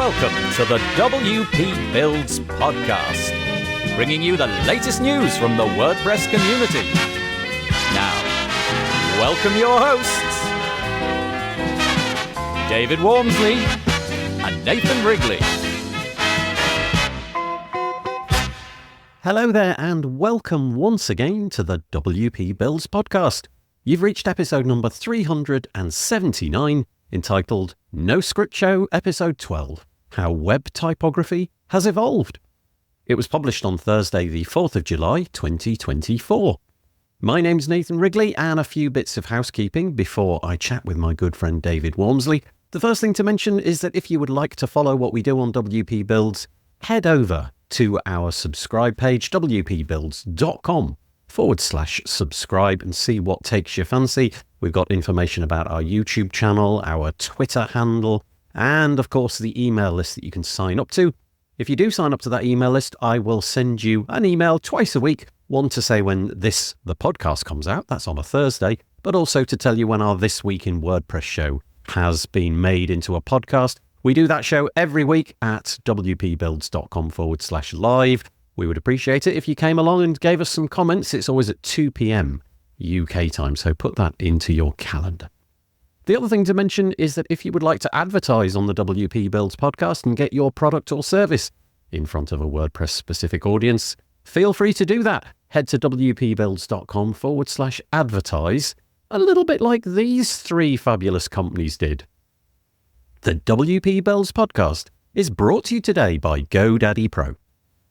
Welcome to the WP Builds podcast, bringing you the latest news from the WordPress community. Now, welcome your hosts, David Waumsley and Nathan Wrigley. Hello there and welcome once again to the WP Builds podcast. You've reached episode number 379, entitled No Script Show Episode 12, How Web Typography Has Evolved. It was published on Thursday the 4th of July 2024. My name's Nathan Wrigley, and a few bits of housekeeping before I chat with my good friend David Waumsley. The first thing to mention is that if you would like to follow what we do on WP Builds, head over to our subscribe page, wpbuilds.com/subscribe, and see what takes your fancy. We've got information about our YouTube channel, our Twitter handle, and of course the email list that you can sign up to. If you do sign up to that email list, I will send you an email twice a week, one to say when the podcast comes out, that's on a Thursday, but also to tell you when our This Week in WordPress show has been made into a podcast. We do that show every week at wpbuilds.com/live. We would appreciate it if you came along and gave us some comments. It's always at 2 p.m. UK time, so put that into your calendar. The other thing to mention is that if you would like to advertise on the WP Builds podcast and get your product or service in front of a WordPress-specific audience, feel free to do that. Head to wpbuilds.com/advertise, a little bit like these three fabulous companies did. The WP Builds podcast is brought to you today by GoDaddy Pro.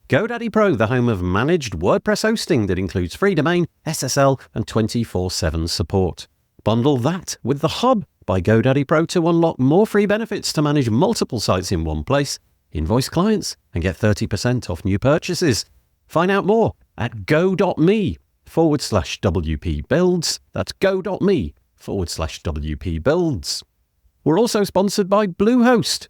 GoDaddy Pro, the home of managed WordPress hosting that includes free domain, SSL, and 24/7 support. Bundle that with the Hub by GoDaddy Pro to unlock more free benefits to manage multiple sites in one place, invoice clients, and get 30% off new purchases. Find out more at go.me/WP Builds. That's go.me/WP Builds. We're also sponsored by Bluehost.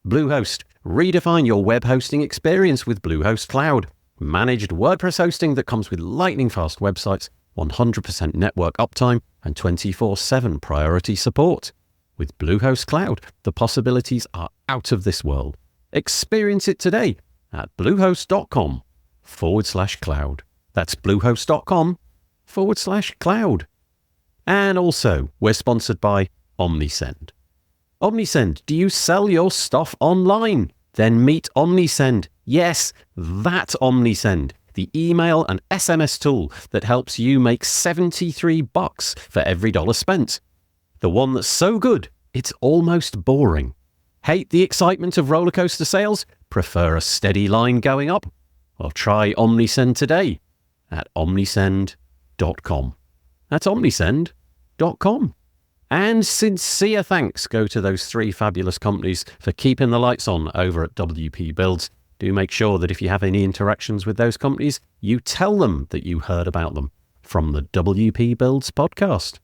Bluehost. Redefine your web hosting experience with Bluehost Cloud. Managed WordPress hosting that comes with lightning-fast websites, 100% network uptime, and 24/7 priority support. With Bluehost Cloud, the possibilities are out of this world. Experience it today at bluehost.com/cloud. That's bluehost.com/cloud. And also, we're sponsored by Omnisend. Omnisend, do you sell your stuff online? Then meet Omnisend. Yes, that Omnisend, the email and SMS tool that helps you make $73 for every dollar spent. The one that's so good, it's almost boring. Hate the excitement of rollercoaster sales? Prefer a steady line going up? Well, try Omnisend today at omnisend.com. That's omnisend.com. And sincere thanks go to those three fabulous companies for keeping the lights on over at WP Builds. Do make sure that if you have any interactions with those companies, you tell them that you heard about them from the WP Builds podcast.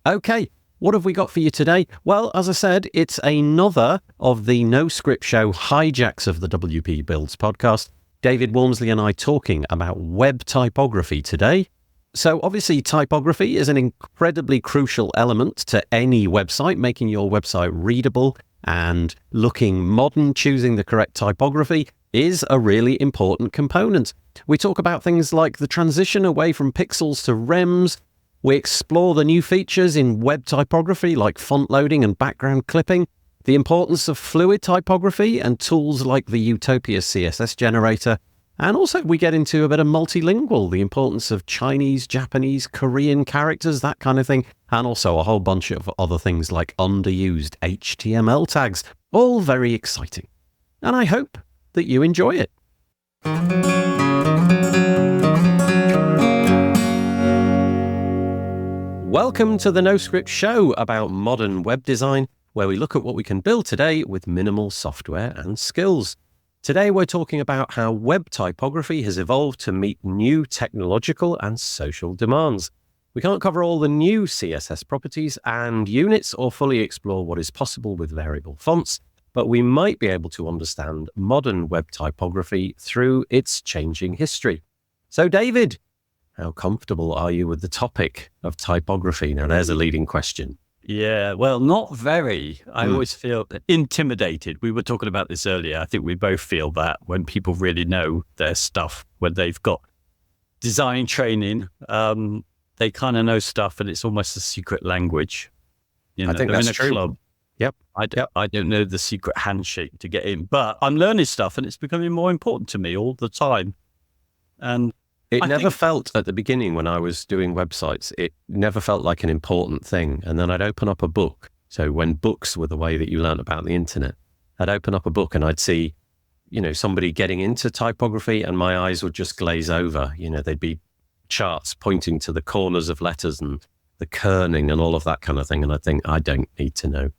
Okay, what have we got for you today? Well, as I said, it's another of the No Script Show hijacks of the WP Builds podcast. David Waumsley and I talking about web typography today. So obviously typography is an incredibly crucial element to any website, making your website readable and looking modern. Choosing the correct typography is a really important component. We talk about things like the transition away from pixels to rems. We explore the new features in web typography like font loading and background clipping, the importance of fluid typography and tools like the Utopia CSS generator. And also we get into a bit of multilingual, the importance of Chinese, Japanese, Korean characters, that kind of thing. And also a whole bunch of other things like underused HTML tags. All very exciting. And I hope that you enjoy it. Welcome to the No Script Show about modern web design, where we look at what we can build today with minimal software and skills. Today we're talking about how web typography has evolved to meet new technological and social demands. We can't cover all the new CSS properties and units or fully explore what is possible with variable fonts, but we might be able to understand modern web typography through its changing history. So David, how comfortable are you with the topic of typography? Now there's a leading question. Yeah, well, not very. I always feel intimidated. We were talking about this earlier. I think we both feel that when people really know their stuff, when they've got design training, they kind of know stuff, and it's almost a secret language. I think that's true. Club. Yep. I don't know the secret handshake to get in, but I'm learning stuff, and it's becoming more important to me all the time. And it never felt at the beginning when I was doing websites, it never felt like an important thing. And then I'd open up a book. So when books were the way that you learned about the internet, I'd open up a book and I'd see, somebody getting into typography, and my eyes would just glaze over. They'd be charts pointing to the corners of letters and the kerning and all of that kind of thing. And I think, I don't need to know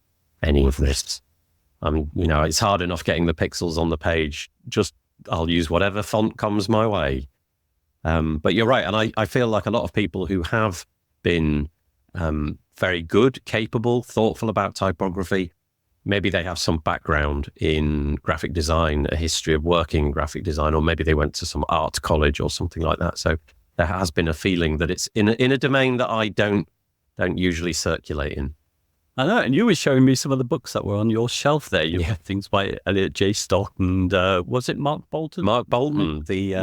any of this. It's hard enough getting the pixels on the page. I'll use whatever font comes my way. But you're right. And I feel like a lot of people who have been very good, capable, thoughtful about typography, maybe they have some background in graphic design, a history of working in graphic design, or maybe they went to some art college or something like that. So there has been a feeling that it's in a domain that I don't usually circulate in. I know, and you were showing me some of the books that were on your shelf there. You had things by Elliot J. Stock and was it Mark Bolton? Mark Bolton, the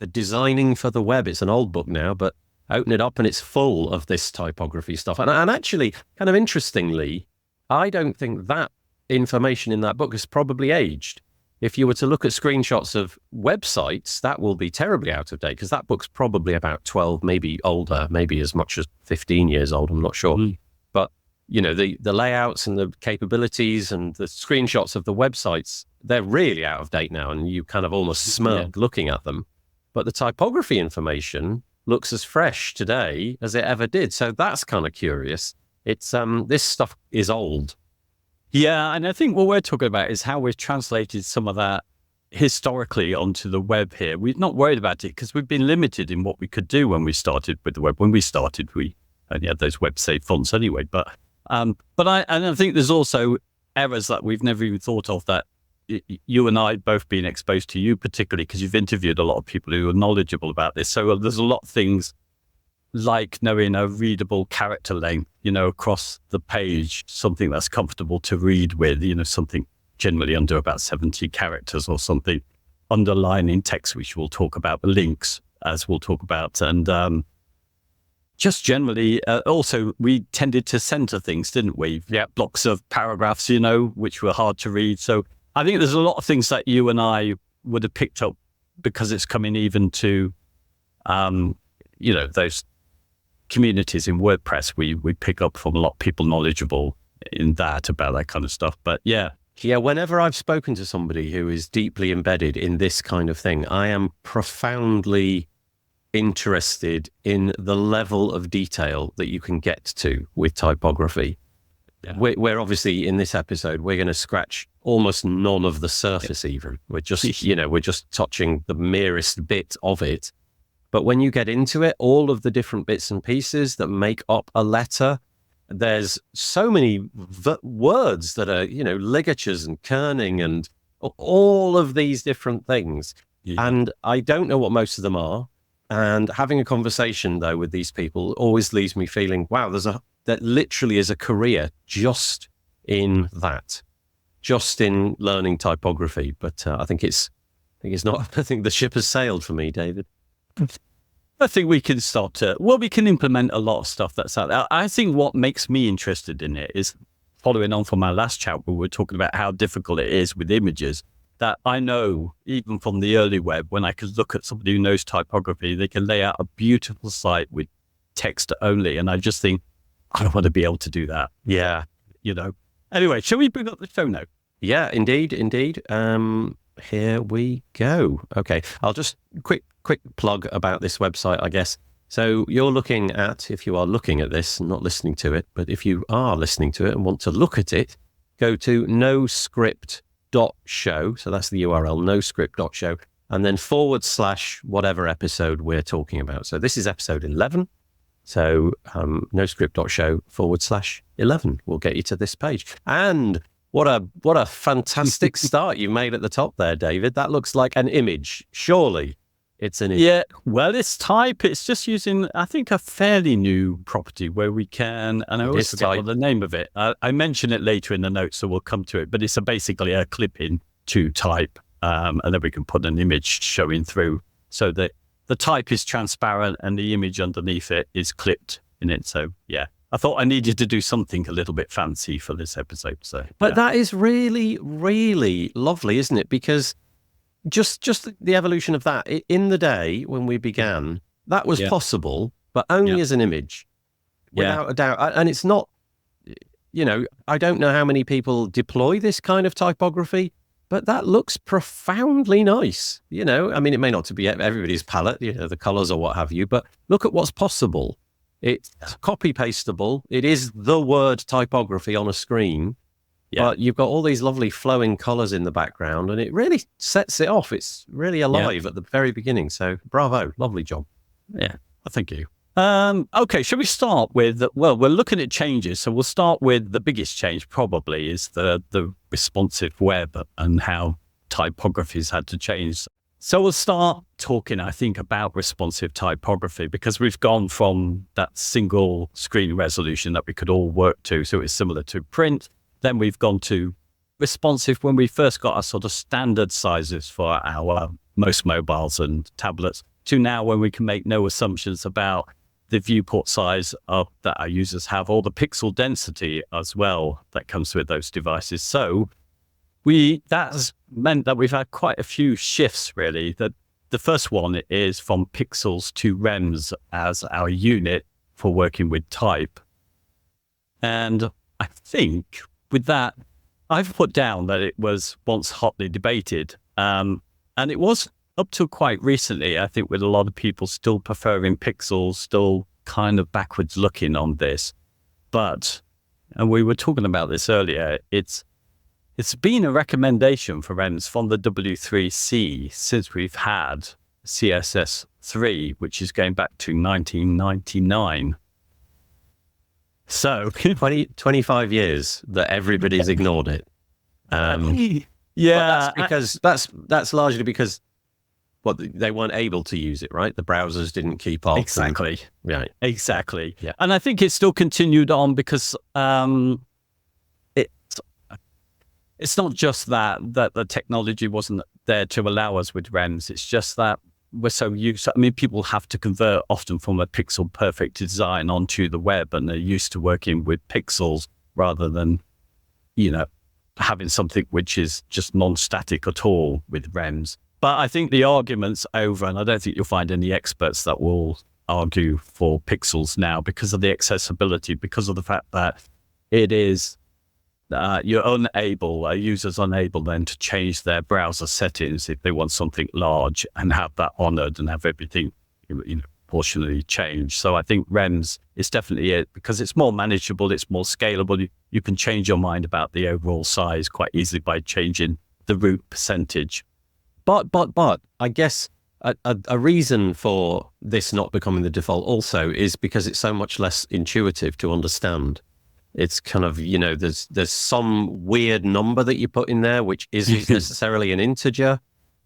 Designing for the Web. It's an old book now, but open it up and it's full of this typography stuff. And actually, kind of interestingly, I don't think that information in that book has probably aged. If you were to look at screenshots of websites, that will be terribly out of date, because that book's probably about 12, maybe older, maybe as much as 15 years old. I'm not sure. But the layouts and the capabilities and the screenshots of the websites, they're really out of date now, and you kind of almost smirk looking at them. But the typography information looks as fresh today as it ever did. So that's kind of curious. It's this stuff is old. Yeah, and I think what we're talking about is how we've translated some of that historically onto the web here. We're not worried about it because we've been limited in what we could do when we started with the web. When we started, we only had those web-safe fonts anyway. But I think there's also errors that we've never even thought of that you and I both been exposed to, you particularly, because you've interviewed a lot of people who are knowledgeable about this. So there's a lot of things like knowing a readable character length, across the page, something that's comfortable to read with, something generally under about 70 characters or something, underlining text, which we'll talk about, links, as we'll talk about. And just generally, also, we tended to center things, didn't we? Yeah. Blocks of paragraphs, which were hard to read. So I think there's a lot of things that you and I would have picked up because it's coming even to, those communities in WordPress. We pick up from a lot of people knowledgeable in that, about that kind of stuff. But yeah, whenever I've spoken to somebody who is deeply embedded in this kind of thing, I am profoundly interested in the level of detail that you can get to with typography. Yeah. We're obviously in this episode, we're going to scratch almost none of the surface even. We're just, we're just touching the merest bit of it. But when you get into it, all of the different bits and pieces that make up a letter, there's so many words that are, ligatures and kerning and all of these different things. Yeah. And I don't know what most of them are. And having a conversation, though, with these people always leaves me feeling, wow, that literally is a career just in that, just in learning typography. But I think it's not. I think the ship has sailed for me, David. I think we can start to, we can implement a lot of stuff that's out there. I think what makes me interested in it is, following on from our last chat, where we were talking about how difficult it is with images, that I know even from the early web, when I could look at somebody who knows typography, they can lay out a beautiful site with text only. And I just think, I want to be able to do that. Yeah. Anyway, shall we bring up the show note? Yeah, indeed. Here we go. Okay. I'll just quick plug about this website, I guess. So you're looking at, if you are looking at this and not listening to it, but if you are listening to it and want to look at it, go to noscript.show. So that's the URL, noscript.show, and then / whatever episode we're talking about. So this is episode 11. So noscript.show / 11 will get you to this page. And what a fantastic start you made at the top there, David. That looks like an image. Surely it's an image. Yeah, well, it's type. It's just using, I think, a fairly new property where we can, and I always forget what the name of it. I mention it later in the notes, so we'll come to it. But it's basically a clip-in to type, and then we can put an image showing through, so that the type is transparent and the image underneath it is clipped in it. So yeah, I thought I needed to do something a little bit fancy for this episode. So, but that is really, really lovely, isn't it? Because just the evolution of that in the day when we began, that was possible, but only as an image, without a doubt. And it's not, I don't know how many people deploy this kind of typography, but that looks profoundly nice. I mean, it may not be everybody's palette, the colors or what have you, but look at what's possible. It's copy pastable. It is the word typography on a screen. Yeah. But you've got all these lovely flowing colors in the background, and it really sets it off. It's really alive at the very beginning. So bravo, lovely job. Yeah, thank you. Okay, shall we start with, well, we're looking at changes. So we'll start with the biggest change probably is the responsive web and how typography's had to change. So we'll start talking, I think, about responsive typography, because we've gone from that single screen resolution that we could all work to. So it's similar to print. Then we've gone to responsive when we first got our sort of standard sizes for our most mobiles and tablets, to now when we can make no assumptions about the viewport size that our users have, or the pixel density as well that comes with those devices. So that's meant that we've had quite a few shifts, really. That the first one is from pixels to rems as our unit for working with type. And I think with that, I've put down that it was once hotly debated. And it was up to quite recently, I think, with a lot of people still preferring pixels, still kind of backwards looking on this. But, and we were talking about this earlier, it's been a recommendation for rems from the W3C since we've had CSS 3, which is going back to 1999. So 25 years that everybody's ignored it. Yeah, that's largely because they weren't able to use it, right? The browsers didn't keep up. Exactly. Right. Exactly. Yeah. And I think it still continued on because it's not just that the technology wasn't there to allow us with rems. It's just that we're so used. I mean, people have to convert often from a pixel perfect design onto the web, and they're used to working with pixels rather than, having something which is just non-static at all with rems. But I think the argument's over, and I don't think you'll find any experts that will argue for pixels now because of the accessibility, because of the fact that it is, users unable then to change their browser settings if they want something large and have that honored and have everything, proportionally changed. So I think rems is definitely it, because it's more manageable, it's more scalable. You can change your mind about the overall size quite easily by changing the root percentage. But I guess a reason for this not becoming the default also is because it's so much less intuitive to understand. It's kind of, there's some weird number that you put in there, which isn't necessarily an integer.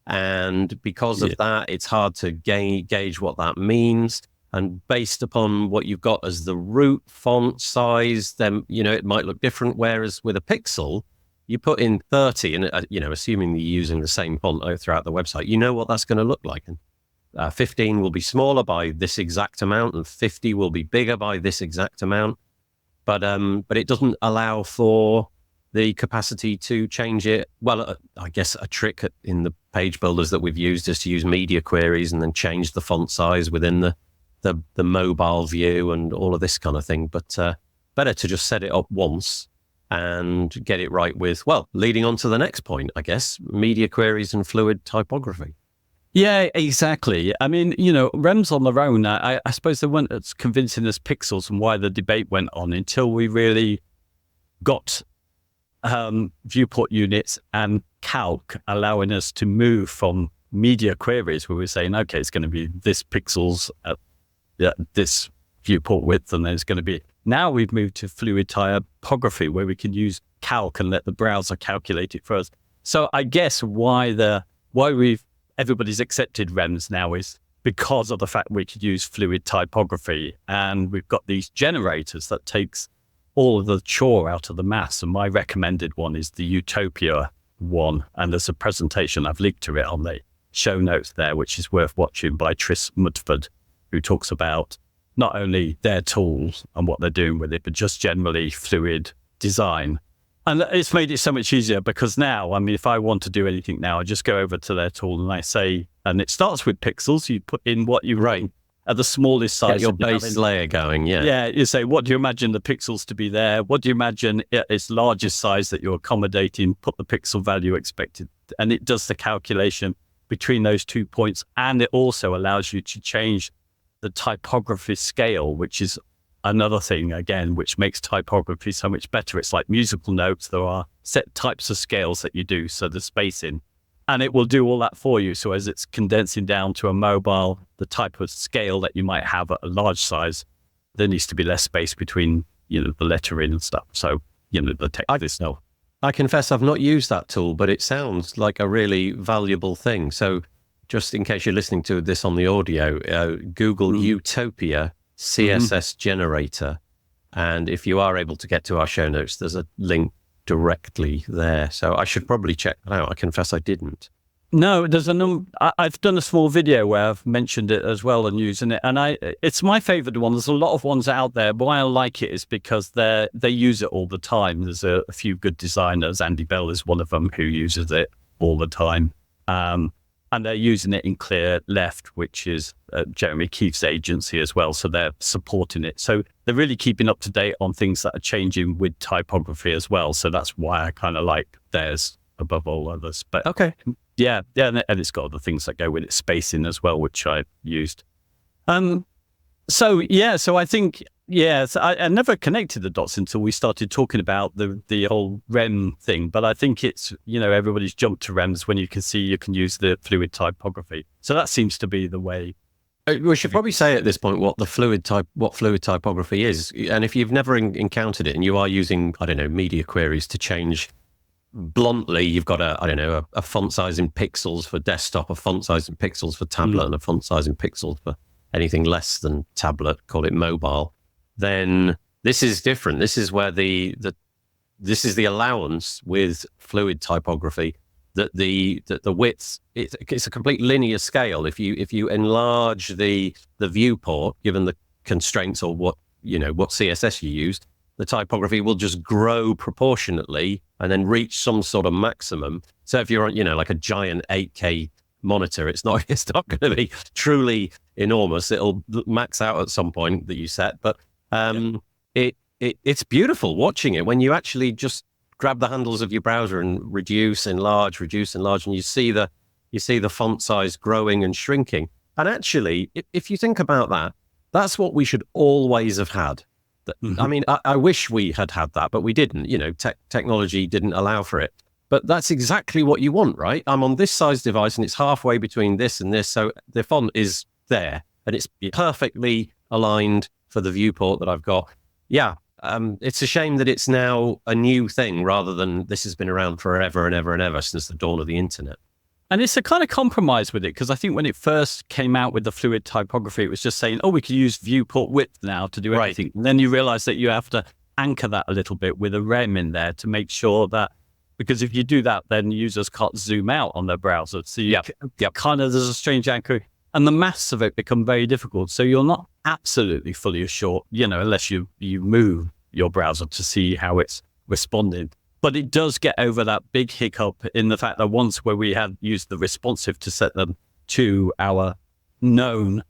And because of that, it's hard to gauge what that means. And based upon what you've got as the root font size, then, it might look different. Whereas with a pixel, you put in 30 and, assuming you're using the same font throughout the website, what that's going to look like. And 15 will be smaller by this exact amount and 50 will be bigger by this exact amount. But it doesn't allow for the capacity to change it. Well, I guess a trick in the page builders that we've used is to use media queries and then change the font size within the mobile view and all of this kind of thing. But better to just set it up once and get it right with, leading on to the next point, I guess, media queries and fluid typography. Yeah, exactly. I mean, rems on their own, I suppose they weren't as convincing as pixels, and why the debate went on until we really got viewport units and calc allowing us to move from media queries where we're saying, okay, it's going to be this pixels at this viewport width, and then it's going to be, now we've moved to fluid typography where we can use calc and let the browser calculate it for us. So I guess why we've everybody's accepted rems now is because of the fact we could use fluid typography. And we've got these generators that takes all of the chore out of the maths. And my recommended one is the Utopia one. And there's a presentation, I've linked to it on the show notes there, which is worth watching, by Tris Mudford, who talks about not only their tools and what they're doing with it, but just generally fluid design. And it's made it so much easier because now, I mean, if I want to do anything now, I just go over to their tool and I say, and it starts with pixels. You put in what you write at the smallest size. Get your base layer going, yeah. Yeah, you say, what do you imagine the pixels to be there? What do you imagine its largest size that you're accommodating? Put the pixel value expected. And it does the calculation between those 2 points. And it also allows you to change the typography scale, which is another thing, again, which makes typography so much better. It's like musical notes. There are set types of scales that you do, so the spacing, and it will do all that for you. So as it's condensing down to a mobile, the type of scale that you might have at a large size, there needs to be less space between, the lettering and stuff. So, the text is no. I confess I've not used that tool, but it sounds like a really valuable thing. So just in case you're listening to this on the audio, Google Utopia CSS generator. And if you are able to get to our show notes, there's a link directly there. So I should probably check that out. I confess I didn't. No, there's I've done a small video where I've mentioned it as well and using it. And it's my favorite one. There's a lot of ones out there. Why I like it is because they use it all the time. There's a few good designers. Andy Bell is one of them who uses it all the time. And they're using it in Clear Left, which is Jeremy Keefe's agency as well. So they're supporting it. So they're really keeping up to date on things that are changing with typography as well. So that's why I kind of like theirs above all others. But okay. Yeah. And it's got other things that go with it, spacing as well, which I used. So I think, so I never connected the dots until we started talking about the whole rem thing. But I think it's, everybody's jumped to rems when you can see you can use the fluid typography. So that seems to be the way. We should probably say at this point what fluid typography is. And if you've never encountered it and you are using, media queries to change bluntly, you've got a font size in pixels for desktop, a font size in pixels for tablet, and a font size in pixels for anything less than tablet, call it mobile, then this is different. This is where this is the allowance with fluid typography, that the width, it's a complete linear scale. If you enlarge the viewport, given the constraints or what CSS you used, the typography will just grow proportionately and then reach some sort of maximum. So if you're on, like a giant 8K monitor, it's not going to be truly enormous. It'll max out at some point that you set, but it's beautiful watching it when you actually just grab the handles of your browser and reduce, enlarge, and you see the font size growing and shrinking. And actually, if you think about that, that's what we should always have had. I mean, I wish we had that, but we didn't. Technology didn't allow for it. But that's exactly what you want, right? I'm on this size device and it's halfway between this and this. So the font is there and it's perfectly aligned for the viewport that I've got. Yeah. It's a shame that it's now a new thing rather than this has been around forever and ever and ever since the dawn of the internet. And it's a kind of compromise with it, because I think when it first came out with the fluid typography, it was just saying, we could use viewport width now to do everything. And then you realize that you have to anchor that a little bit with a rem in there to make sure that, because if you do that, then users can't zoom out on their browser. So you kind of, there's a strange anchor. And the maths of it become very difficult. So you're not absolutely fully assured, unless you move your browser to see how it's responding. But it does get over that big hiccup in the fact that once where we had used the responsive to set them to our known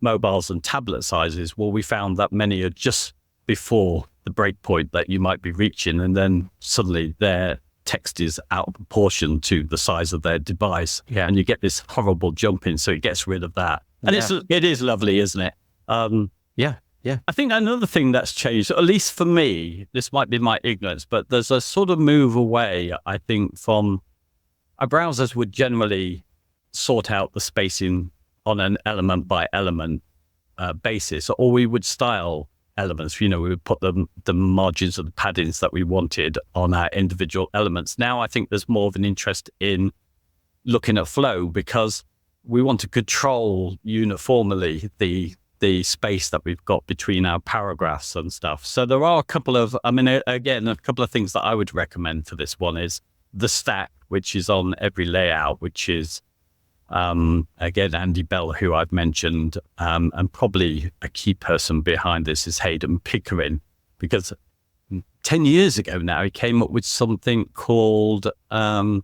mobiles and tablet sizes, we found that many are just before the breakpoint that you might be reaching, and then suddenly their text is out of proportion to the size of their device. Yeah. And you get this horrible jump in, so it gets rid of that. And it is lovely, isn't it? Yeah. I think another thing that's changed, at least for me, this might be my ignorance, but there's a sort of move away, I think, from our browsers would generally sort out the spacing on an element by element basis, or we would style elements. We would put the margins and the paddings that we wanted on our individual elements. Now I think there's more of an interest in looking at flow because we want to control uniformly the space that we've got between our paragraphs and stuff. So there are a couple of things that I would recommend for this one is the stack, which is on every layout, which is, again, Andy Bell, who I've mentioned, and probably a key person behind this is Hayden Pickering, because 10 years ago now, he came up with something called, it was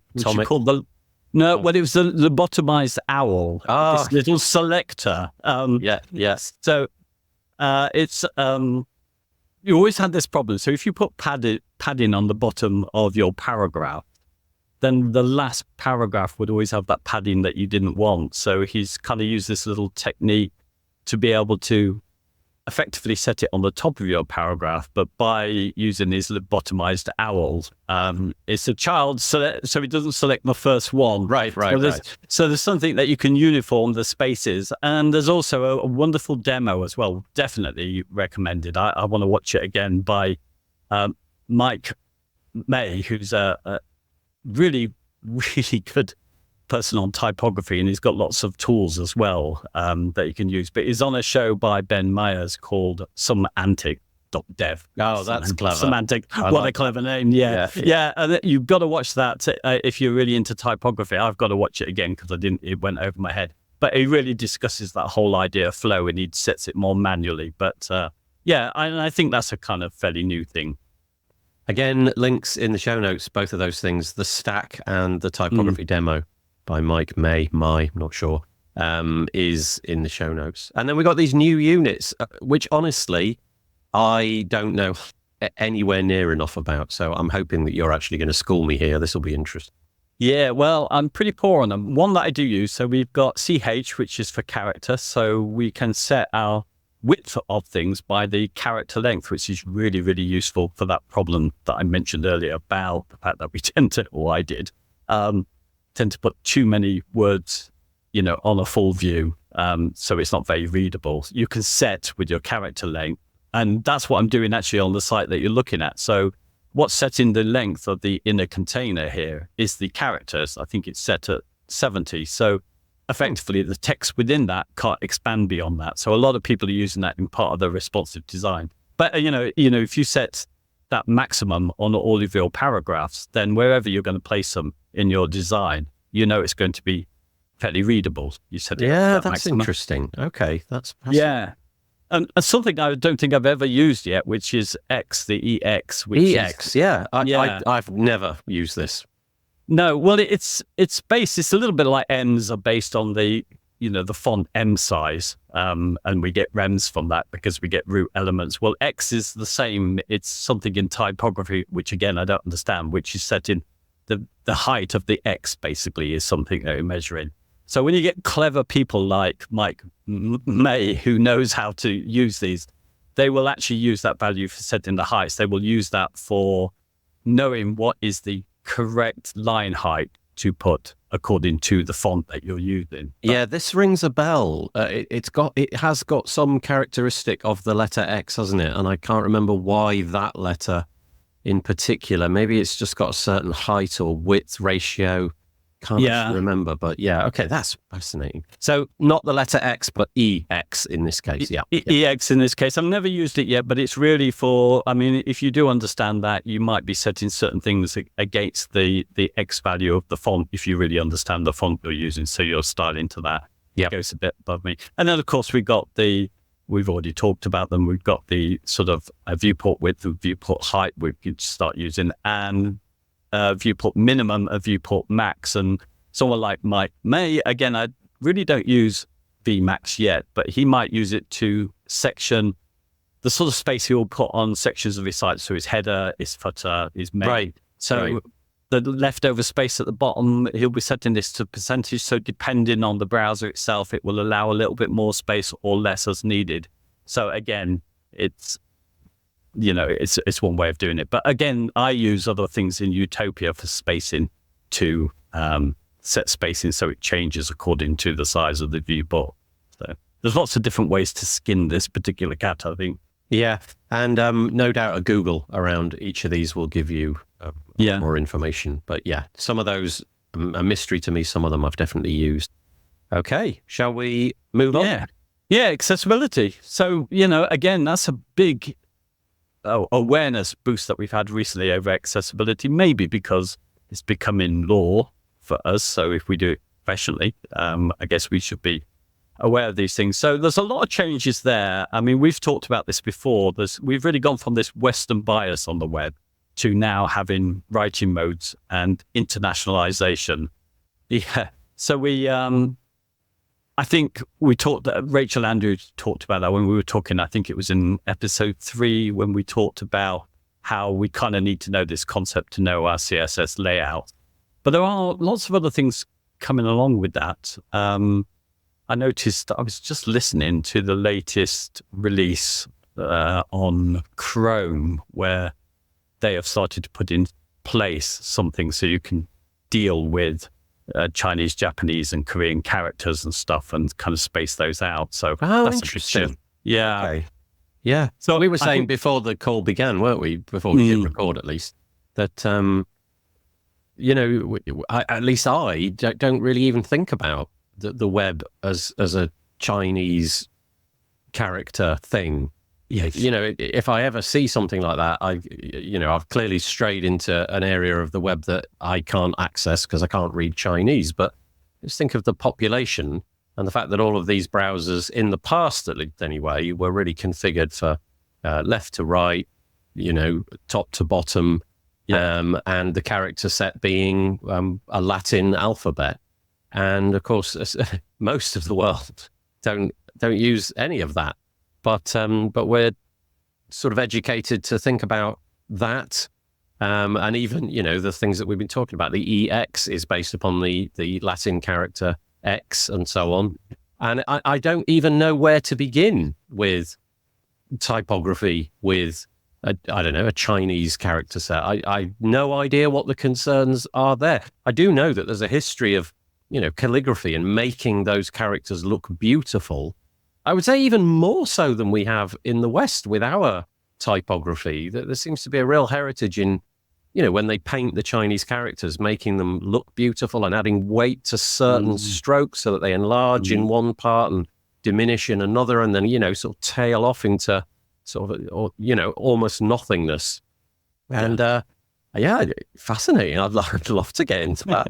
the lobotomized owl, this little selector. So it's, you always had this problem. So if you put padding on the bottom of your paragraph, then the last paragraph would always have that padding that you didn't want. So he's kind of used this little technique to be able to effectively set it on the top of your paragraph, but by using these lobotomized owls, it's a child, so it doesn't select the first one. Right. So there's something that you can uniform the spaces, and there's also a wonderful demo as well, definitely recommended. I want to watch it again by Mike May, who's a really, really good person on typography, and he's got lots of tools as well that you can use. But he's on a show by Ben Myers called Semantic.dev. Oh, that's clever. Semantic. What a clever name. Yeah. And you've got to watch that if you're really into typography. I've got to watch it again because it went over my head. But he really discusses that whole idea of flow, and he sets it more manually. But I think that's a kind of fairly new thing. Again, links in the show notes, both of those things, the stack and the typography demo by Mike May, not sure, is in the show notes. And then we got these new units, which honestly, I don't know anywhere near enough about. So I'm hoping that you're actually going to school me here. This will be interesting. Yeah, well, I'm pretty poor on them. One that I do use, so we've got CH, which is for character. So we can set our width of things by the character length, which is really, really useful for that problem that I mentioned earlier about the fact that we tend to put too many words, on a full view. So it's not very readable. You can set with your character length. And that's what I'm doing actually on the site that you're looking at. So what's setting the length of the inner container here is the characters. I think it's set at 70. So effectively the text within that can't expand beyond that. So a lot of people are using that in part of the responsive design. But, if you set that maximum on all of your paragraphs, then wherever you're going to place them in your design, it's going to be fairly readable. You said that's maximum. Interesting. Okay, that's yeah. And something I don't think I've ever used yet, which is X, the EX. I've never used this. No, well, it's based. It's a little bit like M's are based on the font M size, and we get rems from that because we get root elements. Well, X is the same. It's something in typography, which again I don't understand, which is set in the height of the X. Basically, is something that we're measuring. So when you get clever people like Mike May, who knows how to use these, they will actually use that value for setting the heights. They will use that for knowing what is the correct line height to put according to the font that you're using. Yeah, this rings a bell. It has got some characteristic of the letter X, hasn't it? And I can't remember why that letter in particular. Maybe it's just got a certain height or width ratio. Can't actually remember, but okay, that's fascinating. So not the letter X, but EX in this case. EX in this case. I've never used it yet, but it's really for, if you do understand that, you might be setting certain things against the X value of the font if you really understand the font you're using. So you're styling to that. It goes a bit above me. And then, of course, we've already talked about them. We've got the sort of viewport width and viewport height we could start using, and viewport minimum, a viewport max. And someone like Mike May, again, I really don't use Vmax yet, but he might use it to section the sort of space he will put on sections of his site. So his header, his footer, his main. Right. So the leftover space at the bottom, he'll be setting this to percentage. So depending on the browser itself, it will allow a little bit more space or less as needed. So again, it's one way of doing it. But again, I use other things in Utopia for spacing to set spacing so it changes according to the size of the viewport. So there's lots of different ways to skin this particular cat, I think. Yeah, and no doubt a Google around each of these will give you more information. But some of those a mystery to me. Some of them I've definitely used. Okay, shall we move on? Yeah, accessibility. So, again, that's a big awareness boost that we've had recently over accessibility, maybe because it's becoming law for us. So if we do it professionally, I guess we should be aware of these things. So there's a lot of changes there. I mean, we've talked about this before. We've really gone from this Western bias on the web to now having writing modes and internationalization. Yeah. So I think Rachel Andrews talked about that when we were talking, I think it was in episode 3, when we talked about how we kind of need to know this concept to know our CSS layout. But there are lots of other things coming along with that. I noticed I was just listening to the latest release on Chrome, where they have started to put in place something so you can deal with Chinese, Japanese, and Korean characters and stuff, and kind of space those out. So that's interesting. Yeah. Okay. Yeah. So we were saying before the call began, weren't we? Before we hit record, at least, that at least I don't really even think about the web as a Chinese character thing. Yeah. If I ever see something like that, I've clearly strayed into an area of the web that I can't access because I can't read Chinese. But just think of the population and the fact that all of these browsers in the past, at least anyway, were really configured for left to right, top to bottom, and the character set being a Latin alphabet. And of course, most of the world don't use any of that. But we're sort of educated to think about that. And even, the things that we've been talking about, the EX is based upon the Latin character X and so on. And I don't even know where to begin with typography with, a Chinese character set. I no idea what the concerns are there. I do know that there's a history of, calligraphy and making those characters look beautiful. I would say even more so than we have in the West with our typography. There seems to be a real heritage in, when they paint the Chinese characters, making them look beautiful and adding weight to certain strokes so that they enlarge in one part and diminish in another, and then, sort of tail off into sort of, almost nothingness. And, fascinating. I'd love to get into that.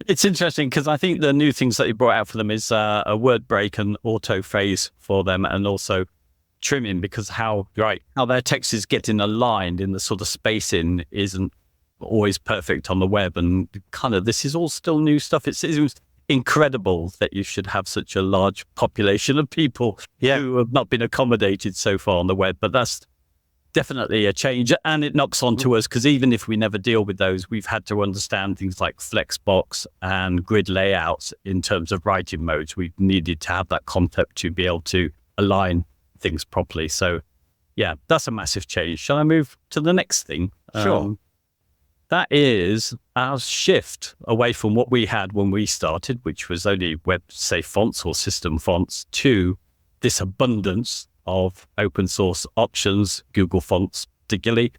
It's interesting because I think the new things that you brought out for them is a word break and auto phrase for them, and also trimming, because how their text is getting aligned in the sort of spacing isn't always perfect on the web. And kind of, this is all still new stuff. It seems incredible that you should have such a large population of people who have not been accommodated so far on the web, but that's definitely a change, and it knocks on to us because even if we never deal with those, we've had to understand things like flexbox and grid layouts in terms of writing modes. We've needed to have that concept to be able to align things properly. So yeah, that's a massive change. Shall I move to the next thing? Sure. That is our shift away from what we had when we started, which was only web-safe fonts or system fonts, to this abundance of open source options, Google fonts particularly.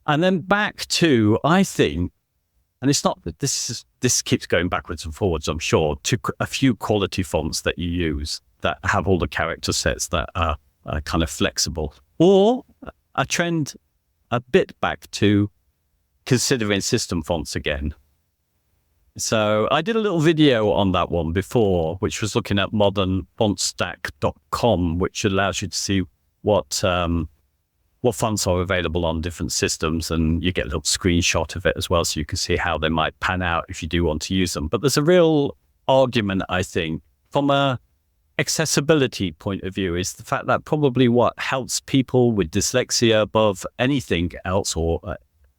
And then back to, I think, and it's not that this keeps going backwards and forwards, I'm sure, to a few quality fonts that you use that have all the character sets that are kind of flexible, or a trend a bit back to considering system fonts again. So I did a little video on that one before, which was looking at modernfontstack.com, which allows you to see what fonts are available on different systems, and you get a little screenshot of it as well, so you can see how they might pan out if you do want to use them. But there's a real argument, I think, from a accessibility point of view, is the fact that probably what helps people with dyslexia above anything else or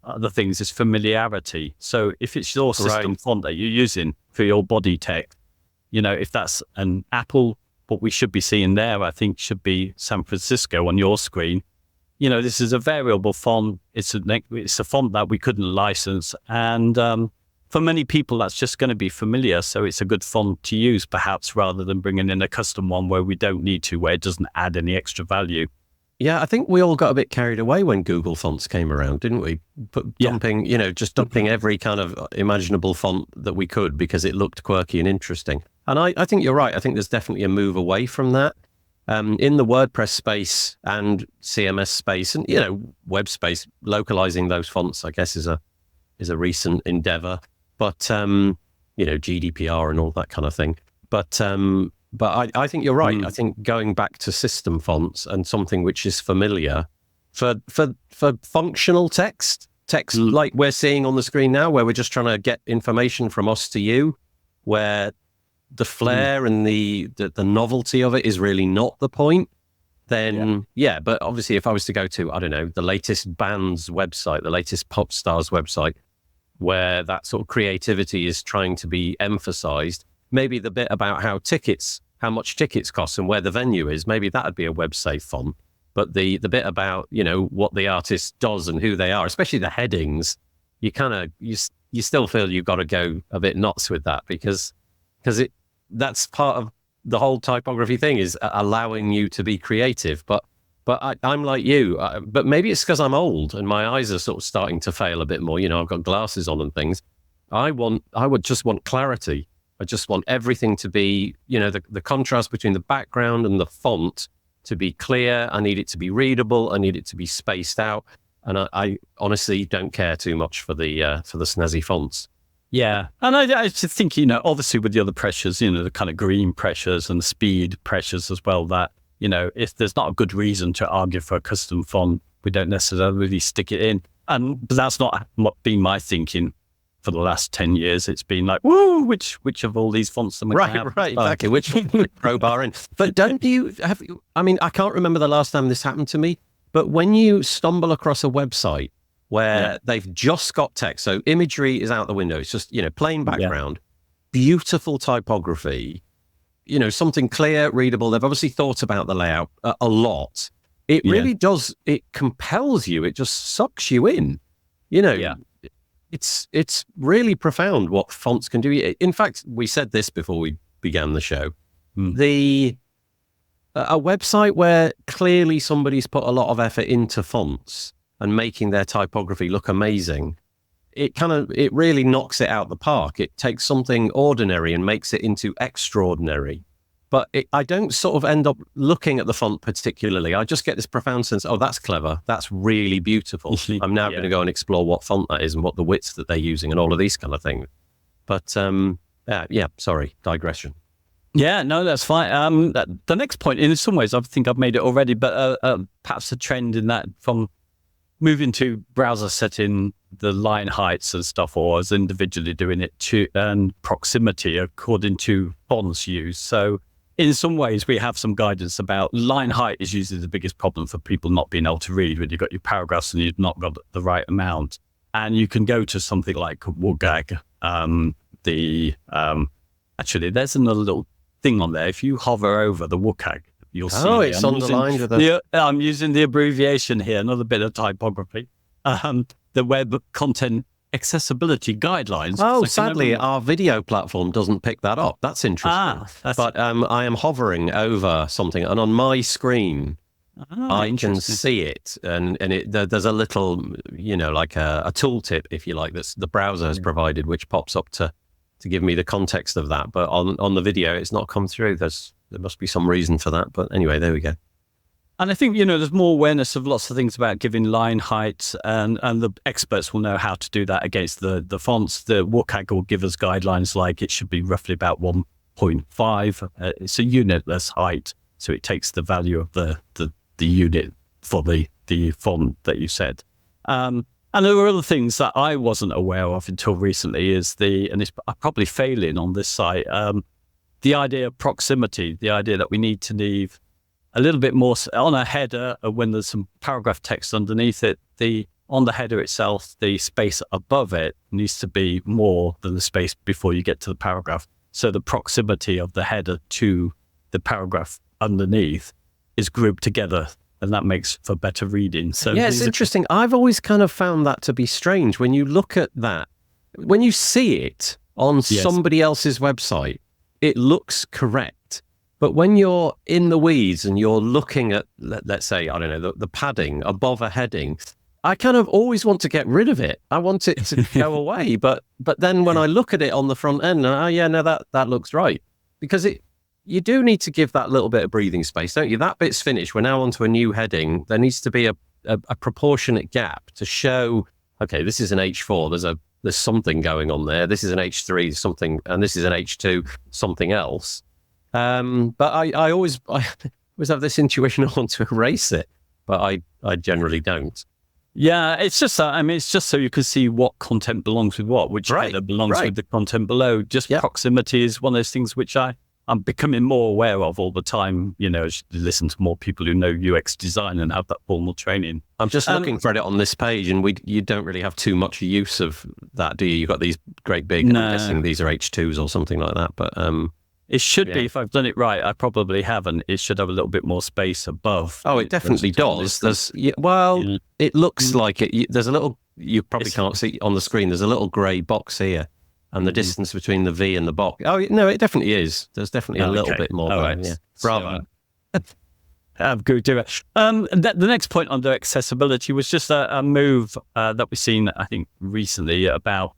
other things is familiarity. So if it's your system font that you're using for your body text, if that's an Apple, what we should be seeing there, I think, should be San Francisco on your screen. This is a variable font. It's a font that we couldn't license. And for many people, that's just going to be familiar. So it's a good font to use, perhaps, rather than bringing in a custom one where we don't need to, where it doesn't add any extra value. Yeah, I think we all got a bit carried away when Google fonts came around, didn't we? Dumping every kind of imaginable font that we could because it looked quirky and interesting. And I think you're right. I think there's definitely a move away from that. In the WordPress space and CMS space and, web space, localizing those fonts, I guess, is a recent endeavor. But, GDPR and all that kind of thing. But I think you're right. I think going back to system fonts and something which is familiar for functional text like we're seeing on the screen now, where we're just trying to get information from us to you, where the flair and the novelty of it is really not the point, then but obviously if I was to go to, I don't know, the latest band's website, the latest pop star's website, where that sort of creativity is trying to be emphasized, maybe the bit about how much tickets cost and where the venue is, maybe that would be a web safe font. But the bit about, what the artist does and who they are, especially the headings, you still feel you've got to go a bit nuts with that because that's part of the whole typography thing, is allowing you to be creative. But I'm like you, but maybe it's because I'm old and my eyes are sort of starting to fail a bit more. I've got glasses on and things. I would just want clarity. I just want everything to be, the contrast between the background and the font to be clear. I need it to be readable. I need it to be spaced out. And I honestly don't care too much for the snazzy fonts. Yeah. And I just think, obviously with the other pressures, the kind of green pressures and speed pressures as well, that, if there's not a good reason to argue for a custom font, we don't necessarily stick it in. But that's not been my thinking for the last 10 years. It's been like, whoa, which of all these fonts am I going to have? Right, exactly. Which crowbar in? But I can't remember the last time this happened to me, but when you stumble across a website where they've just got text, so imagery is out the window, it's just, plain background, beautiful typography, something clear, readable. They've obviously thought about the layout a lot. It really does, it compels you, it just sucks you in, It's really profound what fonts can do. In fact, we said this before we began the show. A website where clearly somebody's put a lot of effort into fonts and making their typography look amazing, it really knocks it out the park. It takes something ordinary and makes it into extraordinary. But I don't sort of end up looking at the font particularly. I just get this profound sense, oh, that's clever. That's really beautiful. I'm now going to go and explore what font that is and what the widths that they're using and all of these kind of things. But sorry, digression. Yeah, no, that's fine. The next point, in some ways, I think I've made it already, but perhaps a trend in that from moving to browser setting the line heights and stuff, or as individually doing it and proximity according to fonts used. So in some ways, we have some guidance about line height is usually the biggest problem for people not being able to read when you've got your paragraphs and you've not got the right amount. And you can go to something like WCAG. Actually, there's another little thing on there. If you hover over the WCAG, you'll see. Oh, it's underlined. I'm using the abbreviation here, another bit of typography. The Web Content Accessibility Guidelines. Oh, sadly, our video platform doesn't pick that up. That's interesting. But I am hovering over something, and on my screen, I can see it. And there's a little, like a tooltip, if you like, that's the browser has provided, which pops up to give me the context of that. But on the video, it's not come through. There must be some reason for that. But anyway, there we go. And I think, there's more awareness of lots of things about giving line heights, and the experts will know how to do that against the fonts. The WCAG will give us guidelines like it should be roughly about 1.5. It's a unitless height, so it takes the value of the unit for the font that you said. And there were other things that I wasn't aware of until recently, and it's probably failing on this site, the idea of proximity, the idea that we need to leave a little bit more on a header when there's some paragraph text underneath it. On the header itself, the space above it needs to be more than the space before you get to the paragraph. So the proximity of the header to the paragraph underneath is grouped together, and that makes for better reading. So yeah, it's interesting. I've always kind of found that to be strange when you look at that. When you see it on somebody else's website, it looks correct. But when you're in the weeds and you're looking at, let's say, I don't know, the padding above a heading, I kind of always want to get rid of it. I want it to go away. But then when I look at it on the front end, that looks right. Because you do need to give that little bit of breathing space, don't you? That bit's finished. We're now onto a new heading. There needs to be a proportionate gap to show, okay, this is an H4. There's something going on there. This is an H3 something, and this is an H2 something else. But I always have this intuition I want to erase it, but I generally don't. Yeah, it's just it's just so you can see what content belongs with what, which header belongs with the content below. Just proximity is one of those things which I'm becoming more aware of all the time. As you listen to more people who know UX design and have that formal training. I'm just looking for it on this page, and you don't really have too much use of that, do you? You've got these great big, I'm guessing these are H2s or something like that, but it should be, if I've done it right. I probably haven't. It should have a little bit more space above. Oh, it definitely does. It looks like it. There's a little, you probably can't see on the screen, there's a little grey box here, and the distance between the V and the box. Oh, no, it definitely is. There's definitely a little bit more. All right. Yeah. Bravo. I'm good to it. The next point under accessibility was just a move that we've seen, I think, recently about.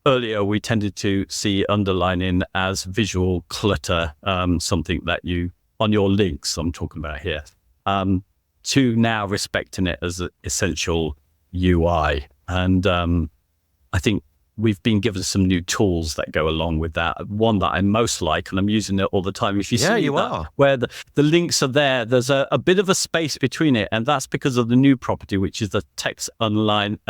Earlier, we tended to see underlining as visual clutter, something that you, on your links, I'm talking about here, to now respecting it as an essential UI. And I think we've been given some new tools that go along with that. One that I most like, and I'm using it all the time. If you see where the links are there's a bit of a space between it. And that's because of the new property, which is the text underlining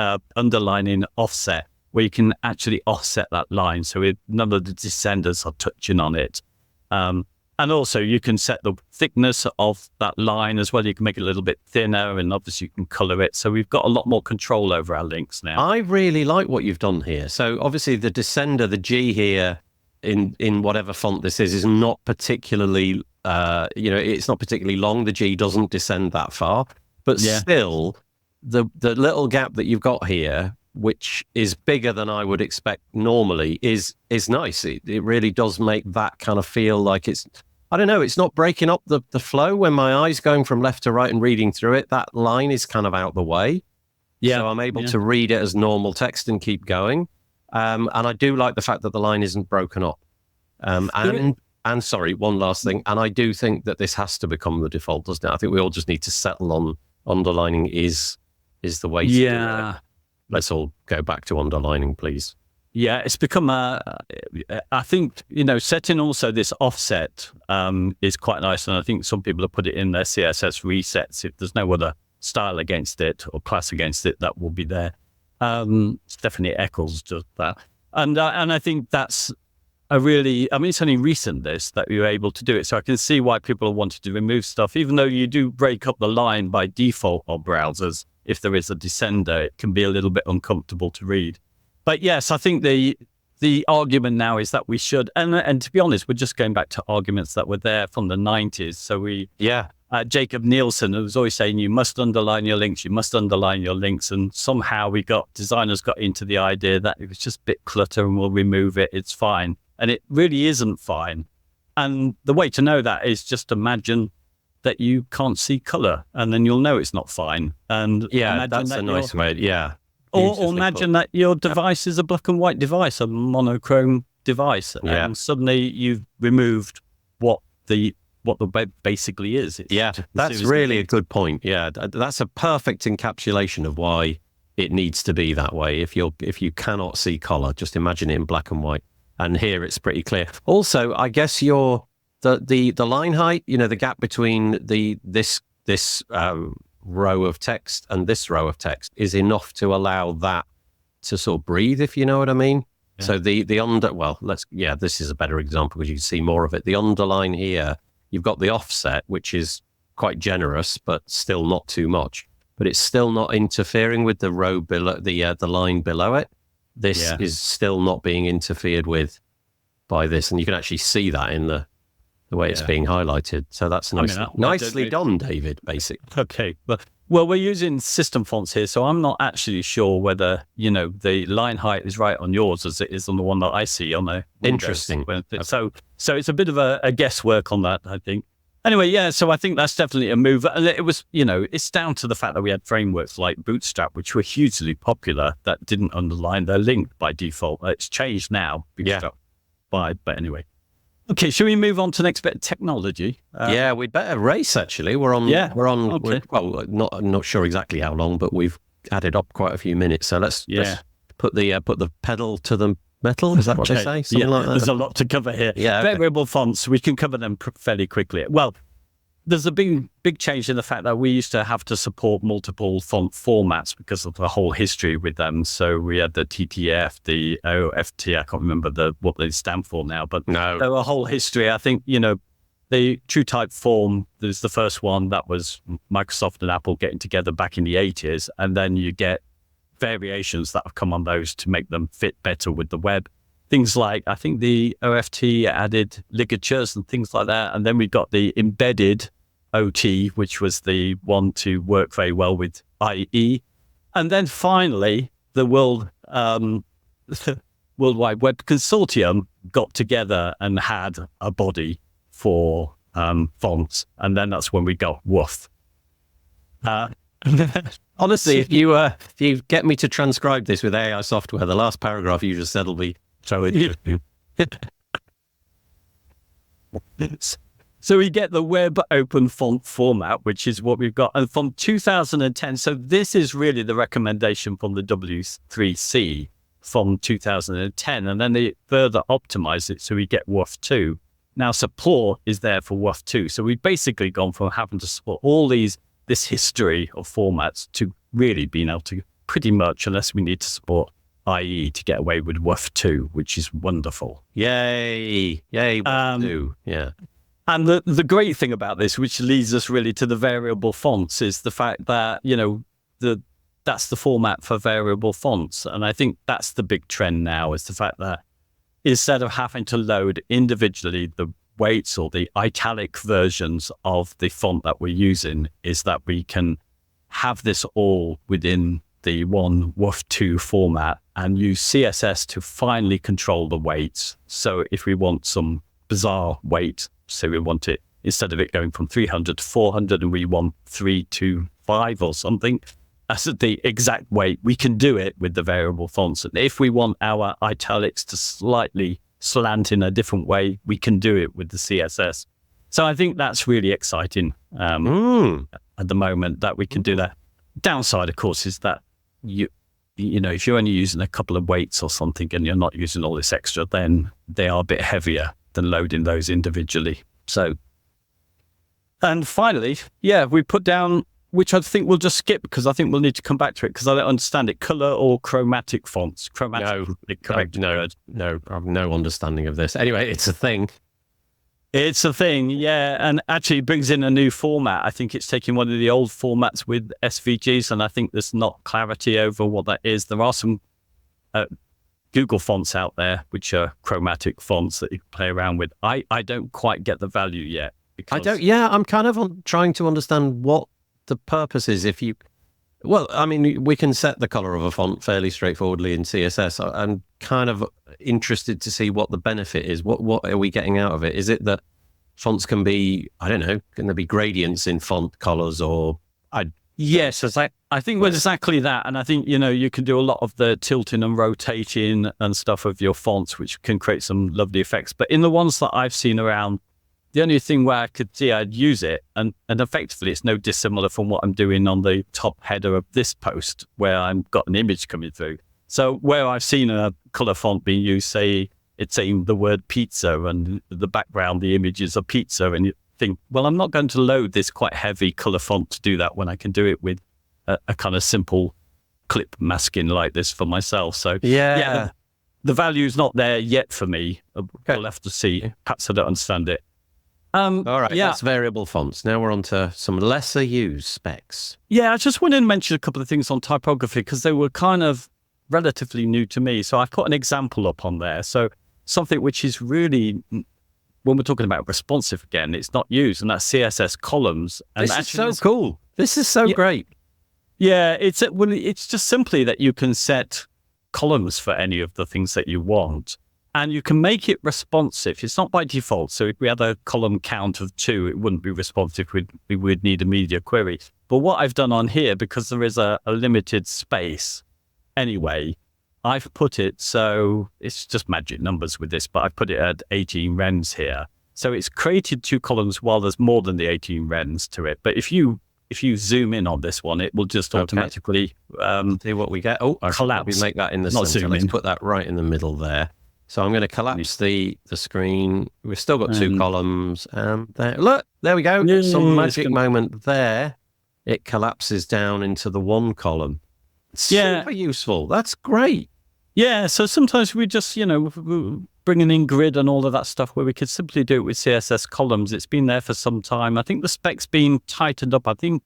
offset, where you can actually offset that line. So none of the descenders are touching on it. And also you can set the thickness of that line as well. You can make it a little bit thinner, and obviously you can color it. So we've got a lot more control over our links now. I really like what you've done here. So obviously the descender, the G here in whatever font this is not particularly, it's not particularly long. The G doesn't descend that far, but still the little gap that you've got here, which is bigger than I would expect normally, is nice. It really does make that kind of feel like it's not breaking up the flow. When my eye's going from left to right and reading through it, that line is kind of out the way. Yeah. So I'm able to read it as normal text and keep going. And I do like the fact that the line isn't broken up. And sorry, one last thing. And I do think that this has to become the default, doesn't it? I think we all just need to settle on underlining is the way to do it. Let's all go back to underlining, please. Yeah, it's become I think, setting also this offset is quite nice. And I think some people have put it in their CSS resets. If there's no other style against it or class against it, that will be there. Stephanie Eccles does that. And I think that's it's only recent that you're able to do it. So I can see why people wanted to remove stuff, even though you do break up the line by default on browsers. If there is a descender, it can be a little bit uncomfortable to read. But yes, I think the argument now is that we should, and to be honest, we're just going back to arguments that were there from the 90s. So Jacob Nielsen was always saying, you must underline your links, and somehow designers got into the idea that it was just a bit clutter and we'll remove it, it's fine. And it really isn't fine. And the way to know that is just imagine that you can't see color, and then you'll know it's not fine. And that's a nice way. Yeah. Or imagine that your device is a black and white device, a monochrome device, and suddenly you've removed what the web basically is. That's really a good point. Yeah, that's a perfect encapsulation of why it needs to be that way. If you cannot see color, just imagine it in black and white. And here it's pretty clear. Also, I guess the line height, the gap between this row of text and this row of text is enough to allow that to sort of breathe, if you know what I mean. Yeah. So this is a better example because you can see more of it. The underline here, you've got the offset, which is quite generous, but still not too much. But it's still not interfering with the row below, the line below it. This is still not being interfered with by this, and you can actually see that in the way it's being highlighted. So that's nice. Nicely done, David, basically. Okay. But Well, we're using system fonts here, so I'm not actually sure whether, the line height is right on yours as it is on the one that I see on the Windows. Interesting. So it's a bit of a guesswork on that, I think. Anyway, yeah, so I think that's definitely a move. And it was, it's down to the fact that we had frameworks like Bootstrap, which were hugely popular, that didn't underline. They're linked by default. It's changed now. Bootstrap 5, but anyway. Okay, shall we move on to the next bit of technology? Yeah, we'd better race, actually. We're on, okay. not sure exactly how long, but we've added up quite a few minutes. So let's put the pedal to the metal. Is that what they say? Something like that? There's a lot to cover here. Yeah, okay. Variable fonts, we can cover them fairly quickly. Well, there's a big change in the fact that we used to have to support multiple font formats because of the whole history with them. So we had the TTF, the OFT, I can't remember what they stand for now, but there were a whole history. I think, the TrueType form, there's the first one that was Microsoft and Apple getting together back in the 80s. And then you get variations that have come on those to make them fit better with the web. Things like, I think the OFT added ligatures and things like that. And then we got the embedded OT, which was the one to work very well with IE. And then finally, the World Wide Web Consortium got together and had a body for fonts. And then that's when we got woof. Honestly, if you get me to transcribe this with AI software, the last paragraph you just said will be so interesting. So we get the web open font format, which is what we've got. And from 2010, so this is really the recommendation from the W3C from 2010. And then they further optimize it. So we get WooF 2. Now support is there for WooF 2. So we've basically gone from having to support all this history of formats to really being able to pretty much, unless we need to support IE, to get away with WooF 2, which is wonderful. Yay, WooF 2, yeah. And the great thing about this, which leads us really to the variable fonts, is the fact that, that's the format for variable fonts. And I think that's the big trend now, is the fact that instead of having to load individually the weights or the italic versions of the font that we're using, is that we can have this all within the one WooF 2 format and use CSS to finally control the weights. So if we want some bizarre weight, so we want it, instead of it going from 300 to 400 and we want 3 to 5 or something, as the exact weight, we can do it with the variable fonts. And if we want our italics to slightly slant in a different way, we can do it with the CSS. So I think that's really exciting at the moment, that we can do that. Downside, of course, is that if you're only using a couple of weights or something and you're not using all this extra, then they are a bit heavier than loading those individually. So, and finally, we put down, which I think we'll just skip because I think we'll need to come back to it because I don't understand it, color or chromatic fonts. Chromatic, no, I have no understanding of this. Anyway, it's a thing. It's a thing, yeah, and actually it brings in a new format. I think it's taking one of the old formats with SVGs, and I think there's not clarity over what that is. There are some Google fonts out there, which are chromatic fonts that you can play around with. I don't quite get the value yet. I'm kind of trying to understand what the purpose is. We can set the color of a font fairly straightforwardly in CSS. I'm kind of interested to see what the benefit is. What are we getting out of it? Is it that fonts can be, I don't know, can there be gradients in font colors or... Yes, I think we're exactly that. And I think, you can do a lot of the tilting and rotating and stuff of your fonts, which can create some lovely effects. But in the ones that I've seen around, the only thing where I could see I'd use it, and effectively it's no dissimilar from what I'm doing on the top header of this post, where I've got an image coming through. So where I've seen a color font being used, say it's saying the word pizza and the background, the image is a pizza, and you think, well, I'm not going to load this quite heavy color font to do that when I can do it with a kind of simple clip masking like this for myself. So the value's not there yet for me. We'll have to see. Perhaps I don't understand it. All right, that's variable fonts. Now we're on to some lesser used specs. Yeah, I just wanted to mention a couple of things on typography because they were kind of relatively new to me. So I've put an example up on there. So something which is really, when we're talking about responsive again, it's not used, and that's CSS columns. And this is so cool. This is so great. Yeah, it's just simply that you can set columns for any of the things that you want, and you can make it responsive. It's not by default. So if we had a column count of 2, it wouldn't be responsive. We would need a media query. But what I've done on here, because there is a limited space anyway, I've put it so it's just magic numbers with this, but I've put it at 18 rems here. So it's created 2 columns while there's more than the 18 rems to it. But if you zoom in on this one, it will just automatically see what we get. Oh, collapse. We make that in the center. Let's put that right in the middle there. So I'm going to collapse the screen. We've still got 2 columns. And there, look, there we go. Some magic moment there. It collapses down into the 1 column. Super useful. That's great. Yeah, so sometimes we just, bringing in grid and all of that stuff where we could simply do it with CSS columns. It's been there for some time. I think the spec's been tightened up. I think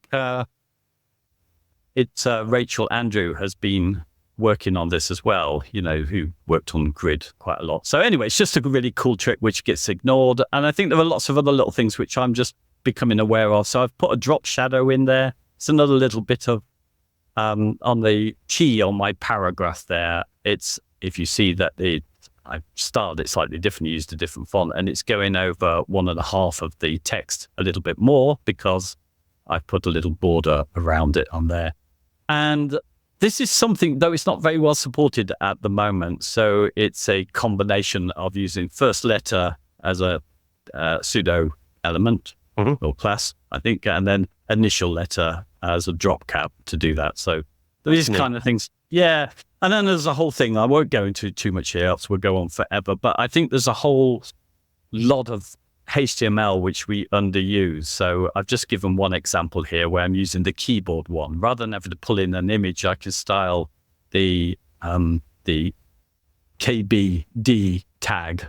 Rachel Andrew has been working on this as well, who worked on grid quite a lot. So anyway, it's just a really cool trick which gets ignored. And I think there are lots of other little things which I'm just becoming aware of. So I've put a drop shadow in there. It's another little bit of, on the key on my paragraph there, it's, if you see that I've styled it slightly different, used a different font, and it's going over 1.5 of the text a little bit more because I've put a little border around it on there. And this is something, though it's not very well supported at the moment. So it's a combination of using first letter as a pseudo element or class, I think, and then initial letter as a drop cap to do that. So these kind of things. Yeah. And then there's a whole thing. I won't go into too much here, else we'll go on forever. But I think there's a whole lot of HTML which we underuse. So I've just given one example here where I'm using the keyboard one. Rather than having to pull in an image, I can style the KBD tag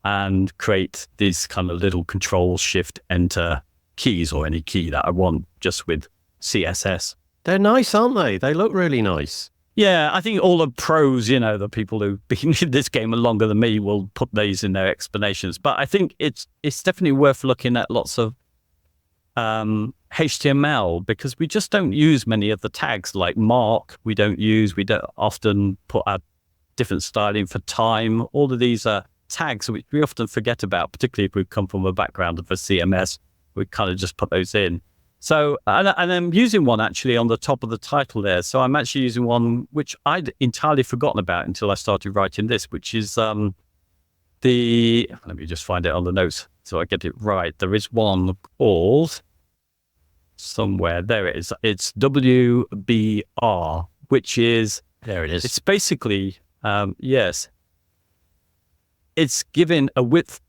and create these kind of little Control-Shift-Enter keys or any key that I want just with CSS. They're nice, aren't they? They look really nice. Yeah, I think all the pros, the people who've been in this game longer than me will put these in their explanations. But I think it's definitely worth looking at lots of HTML because we just don't use many of the tags like mark. We don't often put our different styling for time. All of these are tags which we often forget about, particularly if we come from a background of a CMS. We kind of just put those in. So, and I'm using one actually on the top of the title there. So I'm actually using one which I'd entirely forgotten about until I started writing this, which is let me just find it on the notes so I get it right. There is one called somewhere. There it is. It's WBR, which is, there it is. It's basically, yes, it's giving a width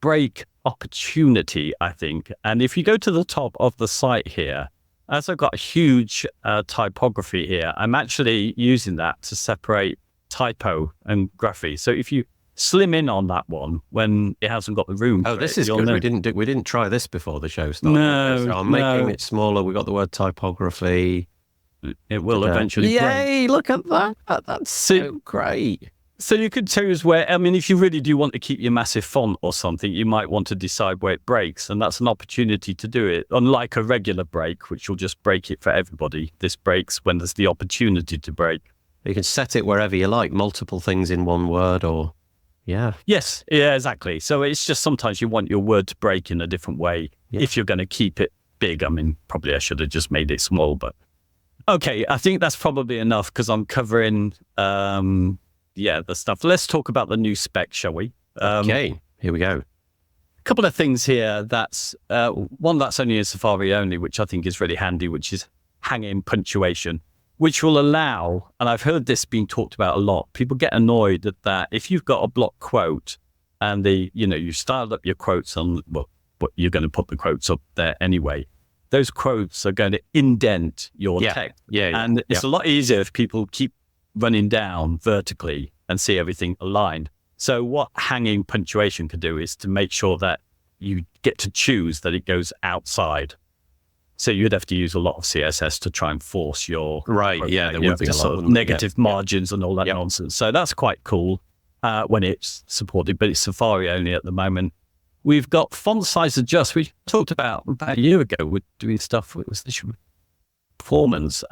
break opportunity, I think. And if you go to the top of the site here, as I've got a huge typography here, I'm actually using that to separate typo and graphy. So if you slim in on that one when it hasn't got the room. Oh, this is good. Know. We didn't try this before the show started. No, so I'm making it smaller. We got the word typography. It will eventually. Yay! Break. Look at that. That's so great. So you could choose where, if you really do want to keep your massive font or something, you might want to decide where it breaks. And that's an opportunity to do it. Unlike a regular break, which will just break it for everybody. This breaks when there's the opportunity to break. You can set it wherever you like, multiple things in one word or, yeah. Yes, yeah, exactly. So it's just sometimes you want your word to break in a different way. Yeah. If you're going to keep it big, probably I should have just made it small, but. Okay, I think that's probably enough because I'm covering... the stuff. Let's talk about the new spec, shall we? Okay, here we go. A couple of things here. That's one that's only in Safari only, which I think is really handy, which is hanging punctuation, which will allow, and I've heard this being talked about a lot, people get annoyed that if you've got a block quote and you styled up your quotes on, but you're going to put the quotes up there anyway, those quotes are going to indent your text. And it's a lot easier if people keep running down vertically and see everything aligned. So what hanging punctuation can do is to make sure that you get to choose that it goes outside. So you'd have to use a lot of CSS to try and force your there would be a lot of negative margins and all that nonsense. So that's quite cool when it's supported, but it's Safari only at the moment. We've got font size adjust, which we talked about a year ago. We're doing stuff. What was this? performance.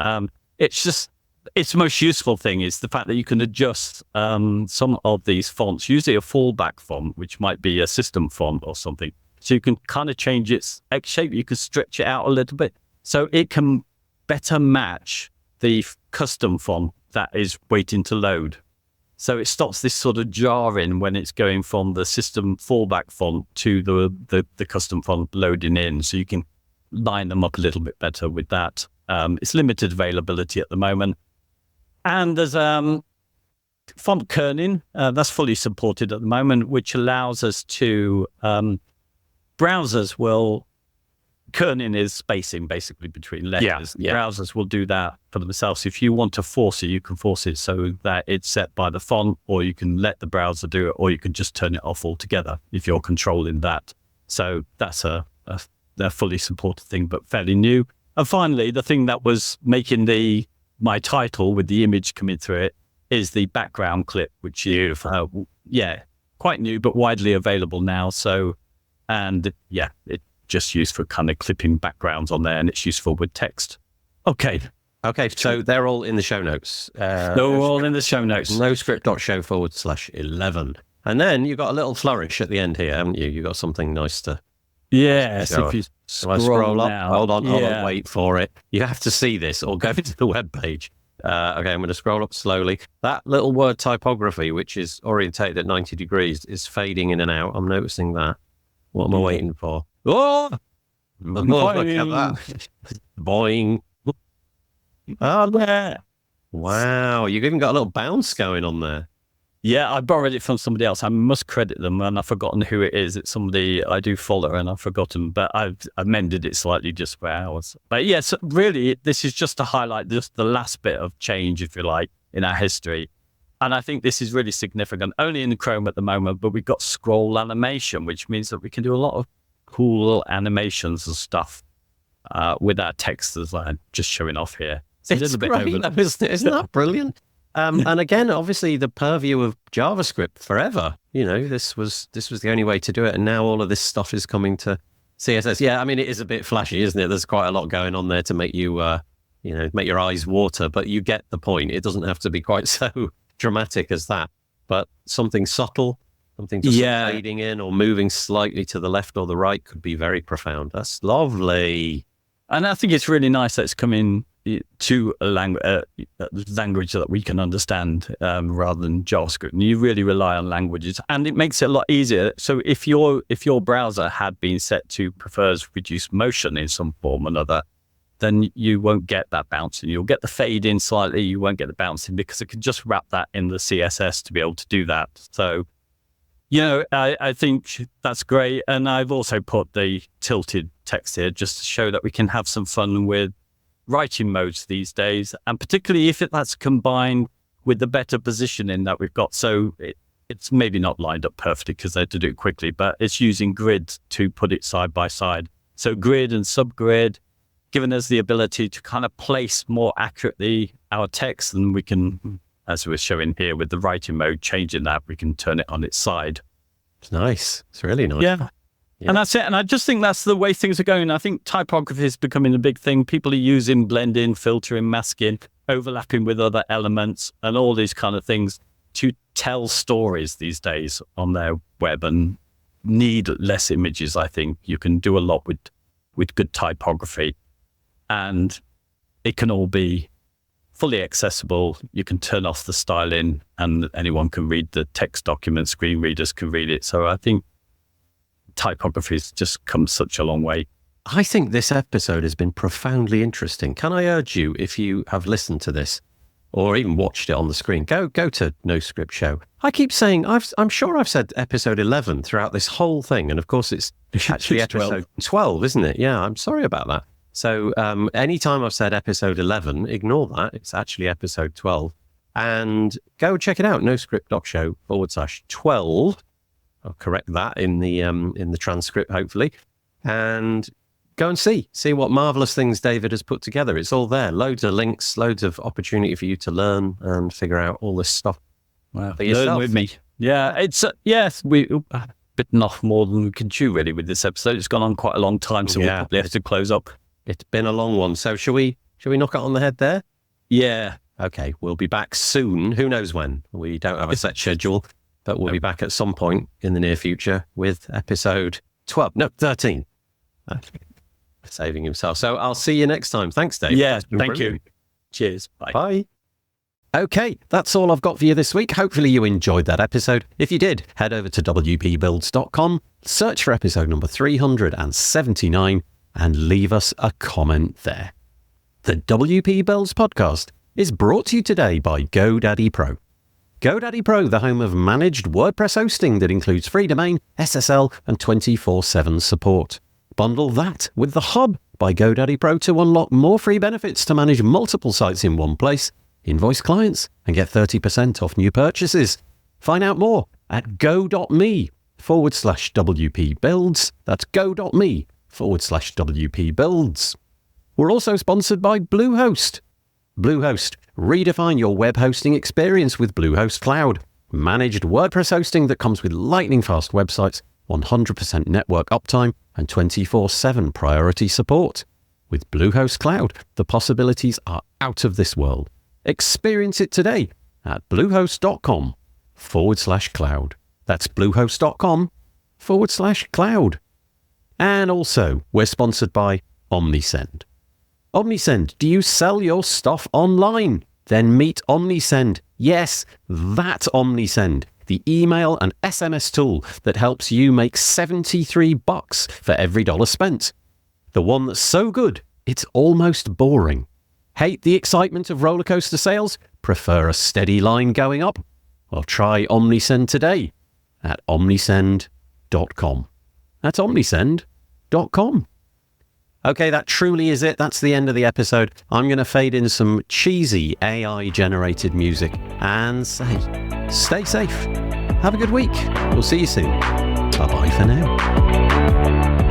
It's the most useful thing is the fact that you can adjust some of these fonts, usually a fallback font, which might be a system font or something. So you can kind of change its X shape. You can stretch it out a little bit. So it can better match the custom font that is waiting to load. So it stops this sort of jarring when it's going from the system fallback font to the custom font loading in. So you can line them up a little bit better with that. It's limited availability at the moment. And there's font kerning, that's fully supported at the moment, which allows us to, browsers will, kerning is spacing basically between letters. Yeah. Browsers will do that for themselves. If you want to force it, you can force it so that it's set by the font, or you can let the browser do it, or you can just turn it off altogether if you're controlling that. So that's a fully supported thing, but fairly new. And finally, the thing that was making my title with the image coming through it is the background clip, which is quite new but widely available now. So, and yeah, it's just used for kind of clipping backgrounds on there, and it's useful with text. Okay, so they're all in the show notes. They're all in the show notes. noscript.show/11. And then you've got a little flourish at the end here, haven't you? You've got something nice to... Yes, if you scroll up, now. hold on, wait for it. You have to see this or go to the web page. Okay, I'm going to scroll up slowly. That little word typography, which is orientated at 90 degrees, is fading in and out. I'm noticing that. What am I waiting for? Oh, look at that. Boing. Oh, yeah. Wow, you've even got a little bounce going on there. Yeah, I borrowed it from somebody else. I must credit them, and I've forgotten who it is. It's somebody I do follow, and I've forgotten, but I've amended it slightly just for ours. But yes, really, this is just to highlight just the last bit of change, if you like, in our history. And I think this is really significant, only in Chrome at the moment, but we've got scroll animation, which means that we can do a lot of cool animations and stuff with our text, as I'm just showing off here. It's great, isn't that brilliant? And again, obviously, the purview of JavaScript forever. You know, this was the only way to do it, and now all of this stuff is coming to CSS. Yeah, I mean, it is a bit flashy, isn't it? There's quite a lot going on there to make you, make your eyes water. But you get the point. It doesn't have to be quite so dramatic as that. But something subtle, something just fading in or moving slightly to the left or the right could be very profound. That's lovely. And I think it's really nice that it's coming to a language that we can understand rather than JavaScript. And you really rely on languages, and it makes it a lot easier. So if your browser had been set to prefers reduced motion in some form or another, then you won't get that bouncing. You'll get the fade in slightly. You won't get the bouncing because it can just wrap that in the CSS to be able to do that. So, I think that's great. And I've also put the tilted text here just to show that we can have some fun with writing modes these days, and particularly if that's combined with the better positioning that we've got. So it's maybe not lined up perfectly because they had to do it quickly, but it's using grid to put it side by side. So grid and subgrid, giving us the ability to kind of place more accurately our text, and we can, as we're showing here with the writing mode, changing that, we can turn it on its side. It's nice. It's really nice. Yeah. And that's it. And I just think that's the way things are going. I think typography is becoming a big thing. People are using blending, filtering, masking, overlapping with other elements, and all these kind of things to tell stories these days on their web, and need less images. I think you can do a lot with good typography, and it can all be fully accessible. You can turn off the styling, and anyone can read the text document. Screen readers can read it. So I think typography has just come such a long way. I think this episode has been profoundly interesting. Can I urge you, if you have listened to this or even watched it on the screen, go to No Script Show. I keep saying, I'm sure I've said episode 11 throughout this whole thing. And of course, it's actually episode 12, isn't it? Yeah, I'm sorry about that. So anytime I've said episode 11, ignore that. It's actually episode 12. And go check it out, noscript.show/12. I'll correct that in the transcript, hopefully. And go and see what marvelous things David has put together. It's all there. Loads of links, loads of opportunity for you to learn and figure out all this stuff for yourself. Learn with me. Yeah, it's, yes, we've bitten off more than we can chew, really, with this episode. It's gone on quite a long time, so we'll probably have to close up. It's been a long one. So shall we Shall we knock it on the head there? Yeah. Okay, we'll be back soon. Who knows when? We don't have a set schedule, but we'll be back at some point in the near future with episode 13. Saving himself. So I'll see you next time. Thanks, Dave. Yeah, thank you. Cheers. Bye. Bye. Okay, that's all I've got for you this week. Hopefully you enjoyed that episode. If you did, head over to wpbuilds.com, search for episode number 379, and leave us a comment there. The WP Builds podcast is brought to you today by GoDaddy Pro. GoDaddy Pro, the home of managed WordPress hosting that includes free domain, SSL, and 24/7 support. Bundle that with the Hub by GoDaddy Pro to unlock more free benefits to manage multiple sites in one place, invoice clients, and get 30% off new purchases. Find out more at go.me/WP Builds. That's go.me/WP Builds. We're also sponsored by Bluehost. Bluehost. Redefine your web hosting experience with Bluehost Cloud. Managed WordPress hosting that comes with lightning-fast websites, 100% network uptime, and 24/7 priority support. With Bluehost Cloud, the possibilities are out of this world. Experience it today at bluehost.com/cloud. That's bluehost.com/cloud. And also, we're sponsored by OmniSend. OmniSend, do you sell your stuff online? Then meet OmniSend. Yes, that OmniSend, the email and SMS tool that helps you make $73 for every dollar spent. The one that's so good, it's almost boring. Hate the excitement of rollercoaster sales? Prefer a steady line going up? Well, try OmniSend today at omnisend.com. That's omnisend.com. Okay, that truly is it. That's the end of the episode. I'm going to fade in some cheesy AI-generated music and say, stay safe. Have a good week. We'll see you soon. Bye-bye for now.